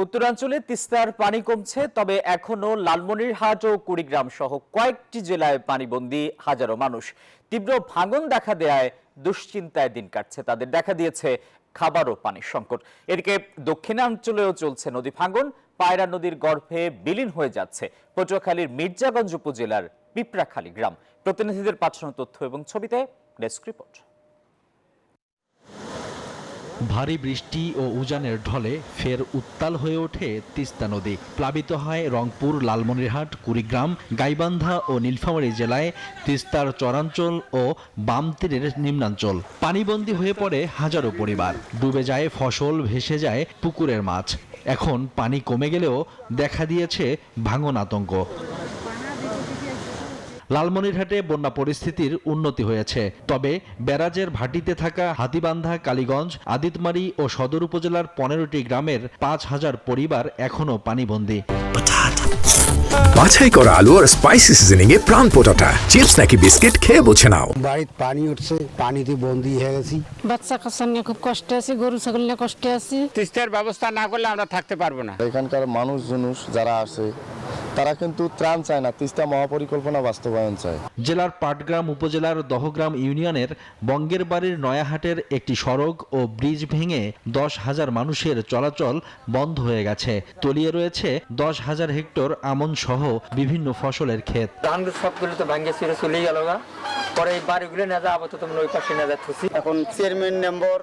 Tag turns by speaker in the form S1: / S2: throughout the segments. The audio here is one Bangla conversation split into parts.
S1: উত্তরাঞ্চলে তিস্তার পানি কমছে, তবে এখনো লালমনিরহাট ও কুড়িগ্রাম সহ কয়েকটি জেলায় পানিবন্দী হাজারো মানুষ। তীব্র ভাঙন দেখা দেয়ায় দুশ্চিন্তায় দিন কাটছে তাদের। দেখা দিয়েছে খাবার ও পানির সংকট। এদিকে দক্ষিণাঞ্চলেও চলছে নদী ভাঙন। পায়রা নদীর গর্ভে বিলীন হয়ে যাচ্ছে পটুয়াখালীর মির্জাগঞ্জ উপজেলার পিপরাখালী গ্রাম। প্রতিনিধিদের পাঠানো তথ্য এবং ছবিতে ডেস্ক রিপোর্ট।
S2: ভারী বৃষ্টি ও উজানের ঢলে ফের উত্তাল হয়ে ওঠে তিস্তা নদী। প্লাবিত হয় রংপুর, লালমনিরহাট, কুড়িগ্রাম, গাইবান্ধা ও নীলফামারী জেলায় তিস্তার চরাঞ্চল ও বাম তীরের নিম্নাঞ্চল। পানিবন্দী হয়ে পড়ে হাজারো পরিবার। ডুবে যায় ফসল, ভেসে যায় পুকুরের মাছ। এখন পানি কমে গেলেও দেখা দিয়েছে ভাঙন আতঙ্ক। লালমনিরহাটে বন্যা পরিস্থিতির উন্নতি হয়েছে, তবে ব্যারাজের ভাটিতে থাকা হাতীবান্ধা, কালীগঞ্জ, আদিতমারি ও সদর উপজেলার 15টি গ্রামের 5000 পরিবার এখনো পানিবন্দী।
S3: বাছাই করা আলু আর স্পাইসি সিজনিং এ প্রাণ পোটাটা চিপস নাকি বিস্কিট খেয়ে বোঝে নাও।
S4: বাড়িতে পানি উঠছে, পানিতে বন্দী হয়ে গেছি।
S5: বাচ্চা কাচ্চা নিয়ে খুব কষ্টে আছি, গরু ছাগল নিয়ে কষ্টে আছি।
S6: তিস্তার ব্যবস্থা না করলে আমরা থাকতে পারবো না।
S7: এখানকার মানুষ যারা আছে তারা কিন্তু ত্রাণ চায় না, তিস্তা মহাপরিকল্পনা বাস্তবায়ন চায়।
S2: জেলার পাটগ্রাম উপজেলার দহগ্রাম ইউনিয়নের বঙ্গের বাড়ির নয়াহাটের একটি সড়ক ও ব্রিজ ভেঙে 10,000 মানুষের চলাচল বন্ধ হয়ে গেছে। তলিয়ে রয়েছে 10,000 হেক্টর আমন সহ বিভিন্ন ফসলের ক্ষেত।
S8: ধান সবগুলো তো ভাঙ্গে ছিঁড়ে চলে গেল, পরে এই বাড়িগুলো না যা আপাতত ওই পাশে না যাচ্ছি।
S6: এখন চেয়ারম্যান মেম্বার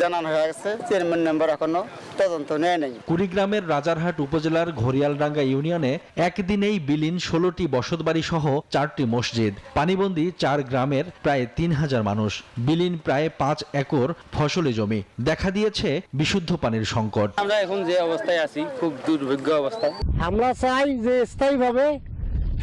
S6: জানানো হয়ে গেছে, চেয়ারম্যান মেম্বার এখনো তদন্ত নেয় নাই।
S2: কুড়িগ্রামের রাজারহাট উপজেলার ঘড়িয়ালডাঙ্গা ইউনিয়নে একদিনেই বিলীন 16টি বসতবাড়ি সহ 4টি মসজিদ। পানিবন্দী 4 গ্রামের প্রায় 3000 মানুষ। বিলীন প্রায় 5 একর ফসলি জমি। দেখা দিয়েছে বিশুদ্ধ পানির সংকট।
S8: আমরা এখন যে অবস্থায় আছি খুব দুর্ভাগ্য অবস্থা।
S4: আমরা চাই যে স্থায়ীভাবে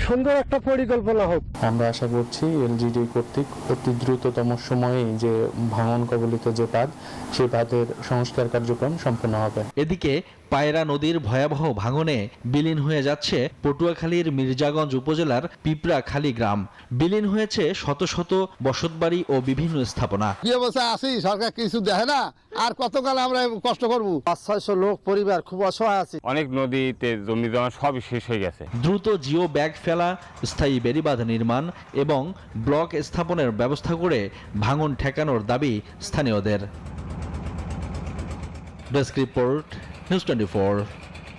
S4: সুন্দর একটা পরিকল্পনা হোক।
S9: আমরা আশা করছি এলজিডি কর্তৃক অতি দ্রুততম সময়ে যে ভাঙন কবলিত যে বাঁধ, সেই বাঁধের সংস্কার কার্যক্রম সম্পন্ন হবে।
S2: এদিকে পায়রা নদীর ভয়াবহ ভাঙনে বিলীন হয়ে যাচ্ছে পটুয়াখালীর মির্জাগঞ্জ উপজেলার পিপরাখালী গ্রাম। বিলীন হয়েছে শত শত বসতবাড়ি ও বিভিন্ন স্থাপনা।
S4: কি অবস্থা আছি, সরকার কিছু দেখে না, আর কতকাল আমরা কষ্ট করবো। 500-600 লোক পরিবার খুব অসহায় আছে।
S6: অনেক নদীতে জমি জমা সবই শেষ হয়ে গেছে।
S2: দ্রুত জিও ব্যাগ ফেলা, স্থায়ী বেড়িবাঁধ নির্মাণ এবং ব্লক স্থাপনের ব্যবস্থা করে ভাঙন ঠেকানোর দাবি স্থানীয়দের। Desk report, news 24।